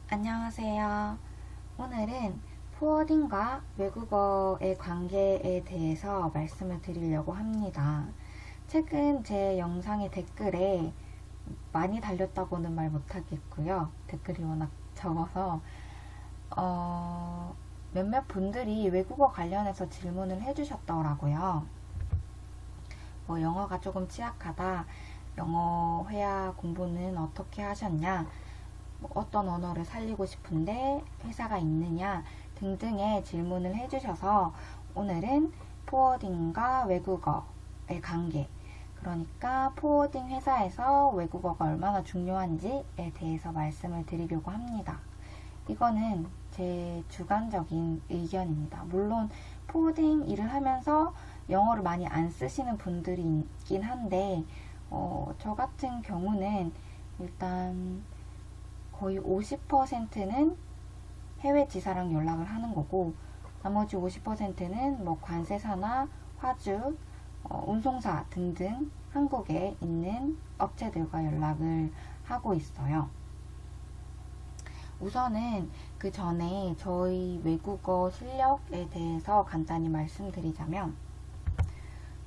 안녕하세요. 오늘은 포워딩과 외국어의 관계에 대해서 말씀을 드리려고 합니다. 최근 제 영상의 댓글에 많이 달렸다고는 말 못하겠고요. 댓글이 워낙 적어서 몇몇 분들이 외국어 관련해서 질문을 해주셨더라고요. 영어가 조금 취약하다, 영어 회화 공부는 어떻게 하셨냐, 어떤 언어를 살리고 싶은데 회사가 있느냐 등등의 질문을 해주셔서 오늘은 포워딩과 외국어의 관계, 그러니까 포워딩 회사에서 외국어가 얼마나 중요한지에 대해서 말씀을 드리려고 합니다. 이거는 제 주관적인 의견입니다. 물론 포워딩 일을 하면서 영어를 많이 안 쓰시는 분들이 있긴 한데 저 같은 경우는 일단 거의 50%는 해외 지사랑 연락을 하는 거고, 나머지 50%는 뭐 관세사나 화주, 운송사 등등 한국에 있는 업체들과 연락을 하고 있어요. 우선은 그 전에 저희 외국어 실력에 대해서 간단히 말씀드리자면,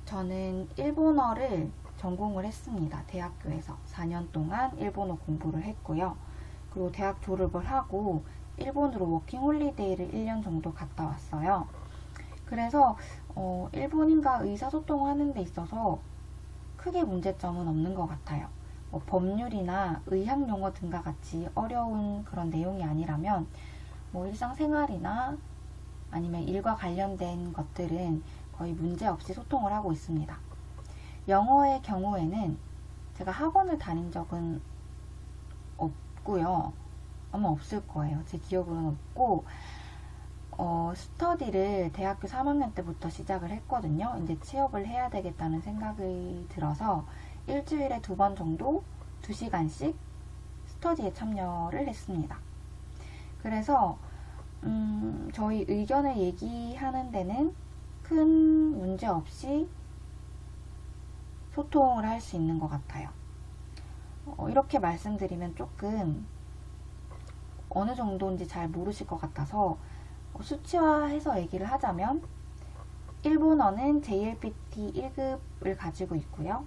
저는 일본어를 전공을 했습니다. 대학교에서 4년 동안 일본어 공부를 했고요. 그리고 대학 졸업을 하고 일본으로 워킹홀리데이를 1년 정도 갔다 왔어요. 그래서 일본인과 의사소통하는 데 있어서 크게 문제점은 없는 것 같아요. 법률이나 의학용어 등과 같이 어려운 그런 내용이 아니라면 일상생활이나 아니면 일과 관련된 것들은 거의 문제없이 소통을 하고 있습니다. 영어의 경우에는 제가 학원을 다닌 적은 없고요. 아마 없을 거예요. 제 기억으로는 없고, 스터디를 대학교 3학년 때부터 시작을 했거든요. 이제 취업을 해야 되겠다는 생각이 들어서 일주일에 2번 정도 2시간씩 스터디에 참여를 했습니다. 그래서 저희 의견을 얘기하는 데는 큰 문제 없이 소통을 할 수 있는 것 같아요. 이렇게 말씀드리면 조금 어느 정도인지 잘 모르실 것 같아서 수치화해서 얘기를 하자면, 일본어는 JLPT 1급을 가지고 있고요.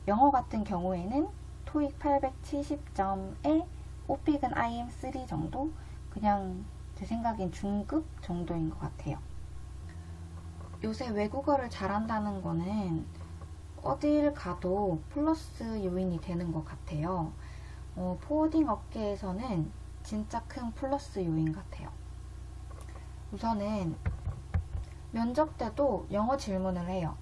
영어 같은 경우에는 토익 870점에 오픽은 IM3 정도? 그냥 제 생각엔 중급 정도인 것 같아요. 요새 외국어를 잘한다는 거는 어딜 가도 플러스 요인이 되는 것 같아요. 포워딩 업계에서는 진짜 큰 플러스 요인 같아요. 우선은 면접 때도 영어 질문을 해요.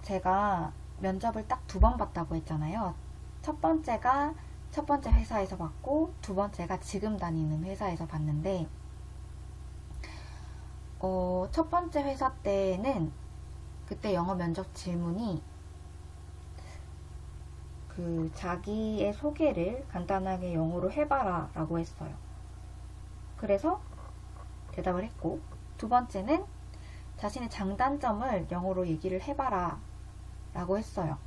제가 면접을 딱 2번 봤다고 했잖아요. 첫 번째가 첫 번째 회사에서 봤고, 2번째가 지금 다니는 회사에서 봤는데, 첫 번째 회사 때는 그때 영어 면접 질문이 자기의 소개를 간단하게 영어로 해봐라 라고 했어요. 그래서 대답을 했고, 2번째는 자신의 장단점을 영어로 얘기를 해봐라 라고 했어요.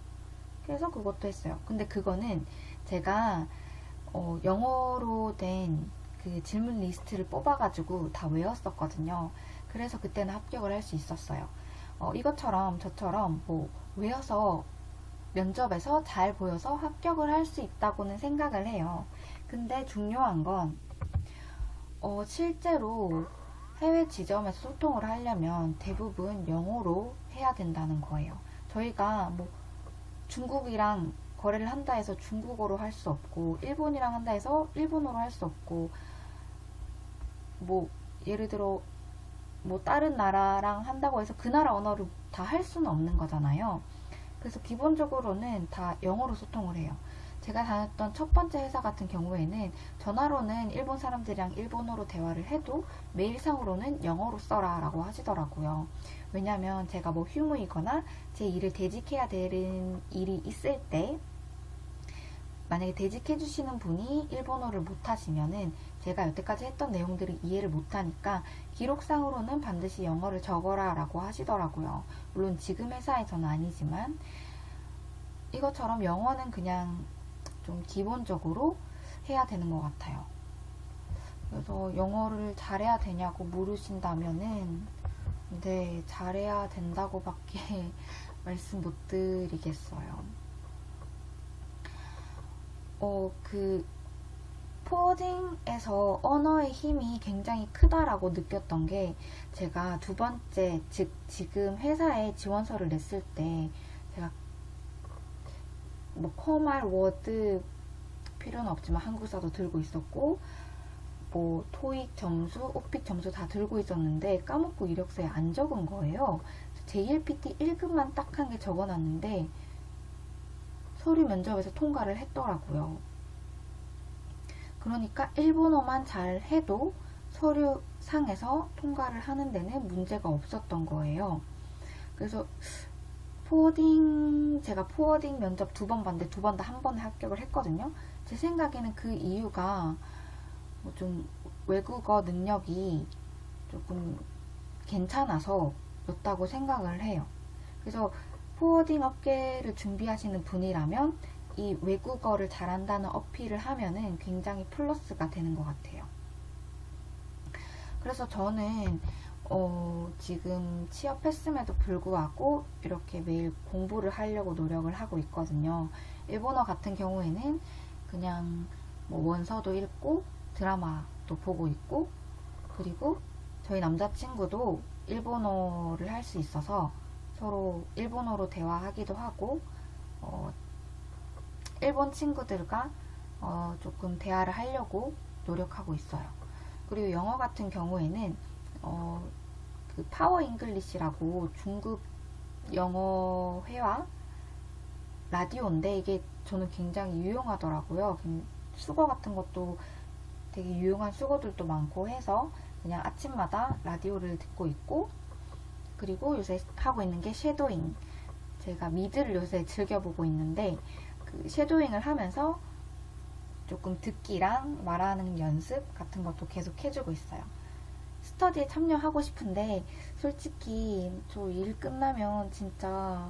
그래서 그것도 했어요. 근데 그거는 제가 영어로 된 그 질문 리스트를 뽑아가지고 다 외웠었거든요. 그래서 그때는 합격을 할 수 있었어요. 이것처럼 저처럼 외워서 면접에서 잘 보여서 합격을 할 수 있다고는 생각을 해요. 근데 중요한 건 실제로 해외 지점에서 소통을 하려면 대부분 영어로 해야 된다는 거예요. 저희가 중국이랑 거래를 한다 해서 중국어로 할 수 없고, 일본이랑 한다 해서 일본어로 할 수 없고, 예를 들어 다른 나라랑 한다고 해서 그 나라 언어를 다 할 수는 없는 거잖아요. 그래서 기본적으로는 다 영어로 소통을 해요. 제가 다녔던 첫 번째 회사 같은 경우에는 전화로는 일본 사람들이랑 일본어로 대화를 해도 메일상으로는 영어로 써라 라고 하시더라고요. 왜냐면 제가 휴무이거나 제 일을 대직해야 되는 일이 있을 때, 만약에 대직해 주시는 분이 일본어를 못하시면은 제가 여태까지 했던 내용들을 이해를 못하니까 기록상으로는 반드시 영어를 적어라 라고 하시더라고요. 물론 지금 회사에서는 아니지만, 이것처럼 영어는 그냥 좀 기본적으로 해야 되는 것 같아요. 그래서 영어를 잘해야 되냐고 물으신다면은 네, 잘해야 된다고 밖에 말씀 못 드리겠어요. 포워딩에서 언어의 힘이 굉장히 크다라고 느꼈던 게 제가 두 번째, 즉 지금 회사에 지원서를 냈을 때 제가 뭐 커말 워드 필요는 없지만 한국사도 들고 있었고 뭐 토익 점수, 오픽 점수 다 들고 있었는데 까먹고 이력서에 안 적은 거예요. JLPT 1급만 딱 한 개 적어놨는데 서류 면접에서 통과를 했더라고요. 그러니까 일본어만 잘 해도 서류상에서 통과를 하는 데는 문제가 없었던 거예요. 그래서 제가 포워딩 면접 2번 봤는데 2번 다 한 번에 합격을 했거든요. 제 생각에는 그 이유가 좀 외국어 능력이 조금 괜찮아서 였다고 생각을 해요. 그래서 포워딩 업계를 준비하시는 분이라면 이 외국어를 잘한다는 어필을 하면은 굉장히 플러스가 되는 것 같아요. 그래서 저는 지금 취업했음에도 불구하고 이렇게 매일 공부를 하려고 노력을 하고 있거든요. 일본어 같은 경우에는 그냥 뭐 원서도 읽고 드라마도 보고 있고, 그리고 저희 남자친구도 일본어를 할 수 있어서 서로 일본어로 대화하기도 하고 일본 친구들과 조금 대화를 하려고 노력하고 있어요. 그리고 영어 같은 경우에는 그 파워 잉글리시라고 중급 영어 회화 라디오인데 이게 저는 굉장히 유용하더라고요. 수거 같은 것도 되게 유용한 수거들도 많고 해서 그냥 아침마다 라디오를 듣고 있고, 그리고 요새 하고 있는 게 쉐도잉. 제가 미드를 요새 즐겨보고 있는데 그 쉐도잉을 하면서 조금 듣기랑 말하는 연습 같은 것도 계속 해주고 있어요. 스터디에 참여하고 싶은데 솔직히 저 일 끝나면 진짜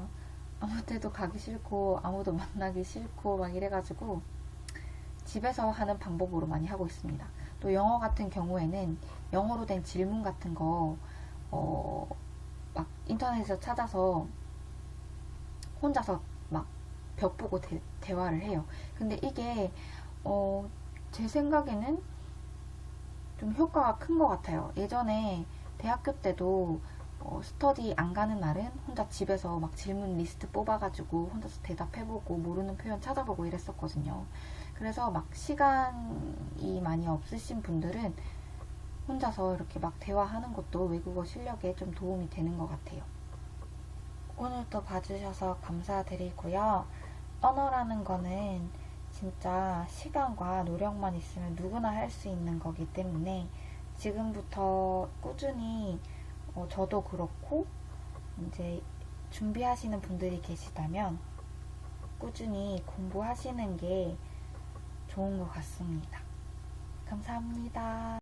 아무 데도 가기 싫고 아무도 만나기 싫고 막 이래가지고 집에서 하는 방법으로 많이 하고 있습니다. 또 영어 같은 경우에는 영어로 된 질문 같은 거 막 인터넷에서 찾아서 혼자서 막 벽 보고 대화를 해요. 근데 이게 제 생각에는 좀 효과가 큰 것 같아요. 예전에 대학교 때도 스터디 안 가는 날은 혼자 집에서 막 질문 리스트 뽑아가지고 혼자서 대답해보고 모르는 표현 찾아보고 이랬었거든요. 그래서 막 시간이 많이 없으신 분들은 혼자서 이렇게 막 대화하는 것도 외국어 실력에 좀 도움이 되는 것 같아요. 오늘도 봐주셔서 감사드리고요. 언어라는 거는 진짜 시간과 노력만 있으면 누구나 할 수 있는 거기 때문에 지금부터 꾸준히 저도 그렇고 이제 준비하시는 분들이 계시다면 꾸준히 공부하시는 게 좋은 것 같습니다. 감사합니다.